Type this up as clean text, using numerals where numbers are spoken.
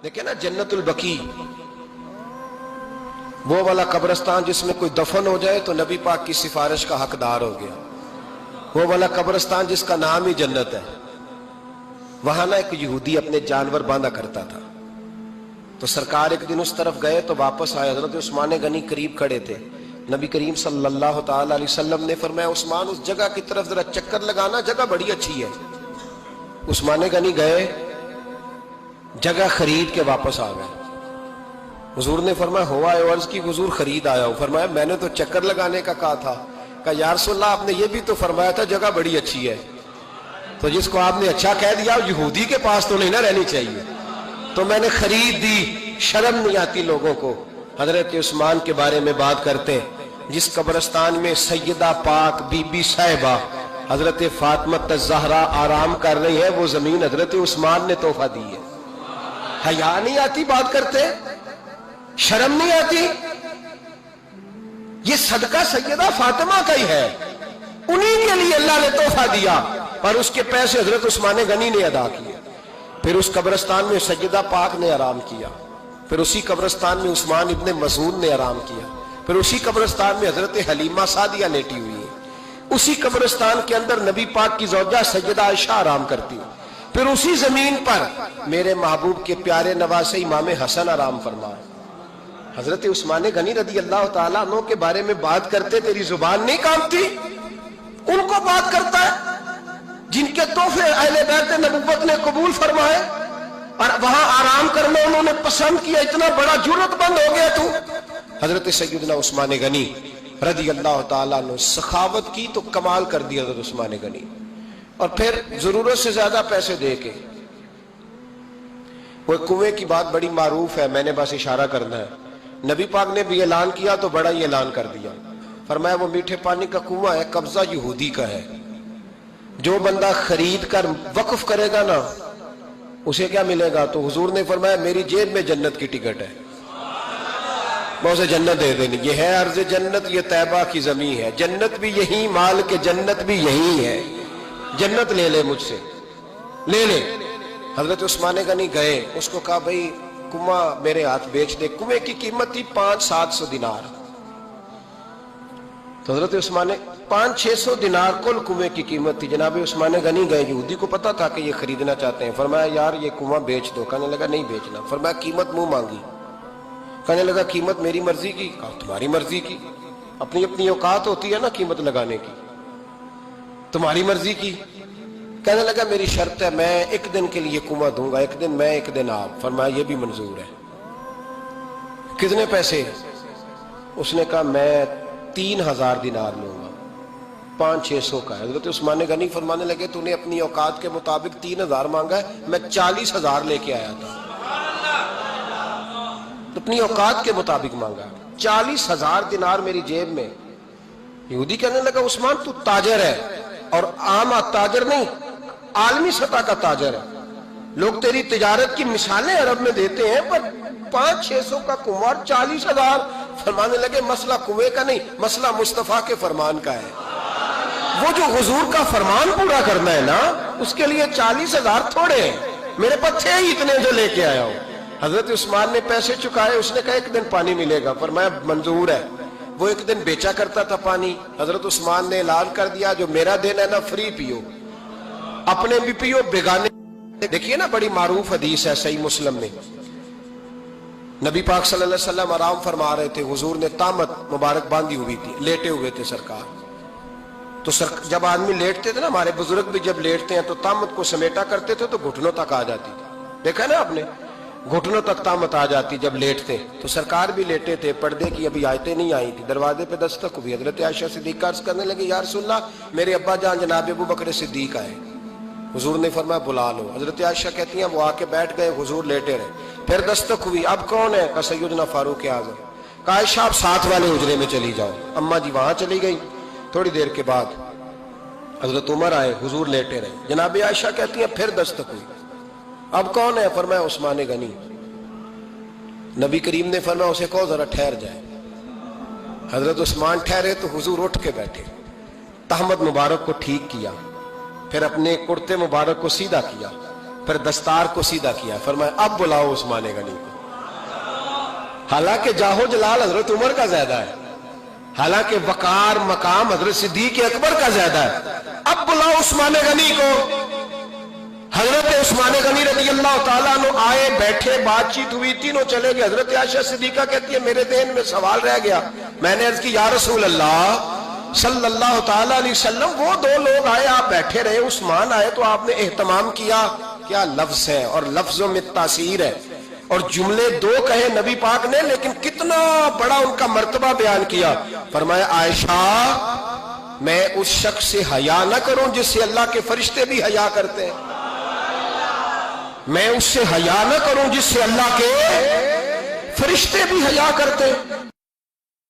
دیکھیں نا جنت البقیع، وہ والا قبرستان جس میں کوئی دفن ہو جائے تو نبی پاک کی سفارش کا حقدار ہو گیا. وہ والا قبرستان جس کا نام ہی جنت ہے. وہاں نا ایک یہودی اپنے جانور باندھا کرتا تھا. تو سرکار ایک دن اس طرف گئے تو واپس آئے. حضرت عثمان غنی قریب کھڑے تھے. نبی کریم صلی اللہ تعالی علیہ وسلم نے فرمایا عثمان اس جگہ کی طرف ذرا چکر لگانا، جگہ بڑی اچھی ہے. عثمان غنی گئے، جگہ خرید کے واپس آ گئے. حضور نے فرمایا ہوا ہے؟ عرض کی حضور خرید آیا ہوں. فرمایا میں نے تو چکر لگانے کا کہا تھا. کہا یا رسول اللہ آپ نے یہ بھی تو فرمایا تھا جگہ بڑی اچھی ہے. تو جس کو آپ نے اچھا کہہ دیا یہودی کے پاس تو نہیں نہ رہنی چاہیے. تو میں نے خرید دی. شرم نہیں آتی لوگوں کو. حضرت عثمان کے بارے میں بات کرتے، جس قبرستان میں سیدہ پاک بی بی صاحبہ حضرت فاطمہ الزہرا آرام کر رہی ہے، وہ زمین حضرت عثمان نے تحفہ دی ہے. حیا نہیں آتی بات کرتے؟ شرم نہیں آتی؟ یہ صدقہ سیدہ فاطمہ کا ہی ہے، انہی کے لیے اللہ نے تحفہ دیا اور اس کے پیسے حضرت عثمان غنی نے ادا کیے. پھر اس قبرستان میں سیدہ پاک نے آرام کیا. پھر اسی قبرستان میں عثمان ابن مسعود نے آرام کیا. پھر اسی قبرستان میں حضرت حلیمہ سعدیہ لیٹی ہوئی ہے. اسی قبرستان کے اندر نبی پاک کی زوجہ سیدہ عائشہ آرام کرتی. پھر اسی زمین پر میرے محبوب کے پیارے نواسے امام حسن آرام فرمائے. حضرت عثمان غنی رضی اللہ تعالیٰ عنہ کے بارے میں بات کرتے تیری زبان نہیں کانپتی؟ ان کو بات کرتا ہے جن کے تحفے اہل بیت نبوت نے قبول فرمائے اور وہاں آرام کرنا انہوں نے پسند کیا. اتنا بڑا جرت بند ہو گیا تو. حضرت سیدنا عثمان غنی رضی اللہ تعالیٰ عنہ سخاوت کی تو کمال کر دیا حضرت عثمان غنی. اور پھر ضرورت سے زیادہ پیسے دے کے وہ کنویں کی بات بڑی معروف ہے، میں نے بس اشارہ کرنا ہے. نبی پاک نے بھی اعلان کیا تو بڑا ہی اعلان کر دیا. فرمایا وہ میٹھے پانی کا کنواں ہے، قبضہ یہودی کا ہے. جو بندہ خرید کر وقف کرے گا نا اسے کیا ملے گا؟ تو حضور نے فرمایا میری جیب میں جنت کی ٹکٹ ہے، میں اسے جنت دے دینی. یہ ہے عرض جنت، یہ طیبہ کی زمین ہے. جنت بھی یہی، مال کے جنت بھی یہی ہے. جنت لے لے مجھ سے، لے لے. حضرت عثمان غنی گئے، اس کو کہا بھئی کنواں میرے ہاتھ بیچ دے. کنویں کی قیمت تھی 500-700 دینار. تو حضرت عثمان 500-600 دینار کل کنویں کی قیمت تھی. جناب عثمان غنی گئے، یہودی کو پتا تھا کہ یہ خریدنا چاہتے ہیں. فرمایا یار یہ کنواں بیچ دو. کہنے لگا نہیں بیچنا. فرمایا قیمت منہ مانگی. کہنے لگا قیمت میری مرضی کی. کہا تمہاری مرضی کی؟ اپنی اپنی اوقات ہوتی ہے نا قیمت لگانے کی. تمہاری مرضی کی. کہنے لگا میری شرط ہے میں ایک دن کے لیے کنواں دوں گا، ایک دن میں ایک دن آپ. فرمایا یہ بھی منظور ہے. کتنے پیسے؟ اس نے کہا میں 3000 دینار لوں گا. 500-600 کا ہے. حضرت عثمان غنی فرمانے لگے تو نے اپنی اوقات کے مطابق 3000 مانگا ہے، میں 40,000 لے کے آیا تھا. تو اپنی اوقات کے مطابق مانگا. 40,000 دینار میری جیب میں. یہودی کہنے لگا عثمان تو تاجر ہے، اور عام تاجر نہیں، عالمی سطح کا تاجر ہے. لوگ تیری تجارت کی مثالیں عرب میں دیتے ہیں، پر 500-600 کا کنواں 40,000. فرمانے لگے مسئلہ کنویں کا نہیں، مسئلہ مصطفیٰ کے فرمان کا ہے. وہ جو حضور کا فرمان پورا کرنا ہے نا اس کے لیے 40,000 تھوڑے ہیں. میرے پاس تھے ہی اتنے جو لے کے آیا ہوں. حضرت عثمان نے پیسے چکائے. اس نے کہا ایک دن پانی ملے گا. فرمایا منظور ہے. وہ ایک دن بیچا کرتا تھا پانی. حضرت عثمان نے اعلان کر دیا جو میرا دن ہے نا فری پیو، اپنے بھی پیو بیگانے. دیکھیے نا بڑی معروف حدیث ہے صحیح مسلم میں. نبی پاک صلی اللہ علیہ وسلم آرام فرما رہے تھے. حضور نے تامت مبارک باندھی ہوئی تھی، لیٹے ہوئے تھے سرکار. تو جب آدمی لیٹتے تھے نا، ہمارے بزرگ بھی جب لیٹتے ہیں تو تامت کو سمیٹا کرتے تھے تو گھٹنوں تک آ جاتی تھی. دیکھا نا آپ نے، گھٹنوں تک تامت آ جاتی جب لیٹتے. تو سرکار بھی لیٹے تھے، پردے کی ابھی آیتیں نہیں آئی تھی. دروازے پہ دستک ہوئی. حضرت عائشہ صدیقہ عرض کرنے لگے یا رسول اللہ میرے ابا جان جناب ابو بکر صدیق آئے. حضور نے فرمایا بلا لو. حضرت عائشہ کہتی ہیں وہ آ کے بیٹھ گئے، حضور لیٹے رہے. پھر دستک ہوئی. اب کون ہے؟ کہا سیدنا فاروق اعظم. کہا عائشہ آپ ساتھ والے حجرے میں چلی جاؤ. اماں جی وہاں چلی گئی. تھوڑی دیر کے بعد حضرت عمر آئے، حضور لیٹے رہے. جناب عائشہ کہتی ہیں پھر دستک ہوئی. اب کون ہے؟ فرمایا عثمان غنی. نبی کریم نے فرمایا اسے کہو ذرا ٹھہر جائے. حضرت عثمان ٹھہرے تو حضور اٹھ کے بیٹھے، تہمت مبارک کو ٹھیک کیا، پھر اپنے کرتے مبارک کو سیدھا کیا، پھر دستار کو سیدھا کیا، فرمایا اب بلاؤ عثمان غنی کو۔ حالانکہ جاہو جلال حضرت عمر کا زیادہ ہے، حالانکہ وقار مقام حضرت صدیق اکبر کا زیادہ ہے، اب بلاؤ عثمان غنی کو۔ حضرت عثمان غنی رضی اللہ تعالیٰ عنہ آئے، بیٹھے، بات چیت ہوئی، تینوں چلے گئے۔ حضرت عائشہ صدیقہ کہتی ہے میرے ذہن میں سوال رہ گیا، میں نے عرض کی یا رسول اللہ صلی اللہ تعالیٰ علیہ وسلم، وہ دو لوگ آئے، آپ بیٹھے رہے، عثمان آئے تو آپ نے اہتمام کیا، کیا لفظ ہے، اور لفظوں میں تاثیر ہے، اور جملے دو کہے نبی پاک نے لیکن کتنا بڑا ان کا مرتبہ بیان کیا۔ فرمایا عائشہ میں اس شخص سے حیا نہ کروں جس سے اللہ کے فرشتے بھی حیا کرتے ہیں، میں اس سے حیا نہ کروں جس سے اللہ کے فرشتے بھی حیا کرتے ہیں۔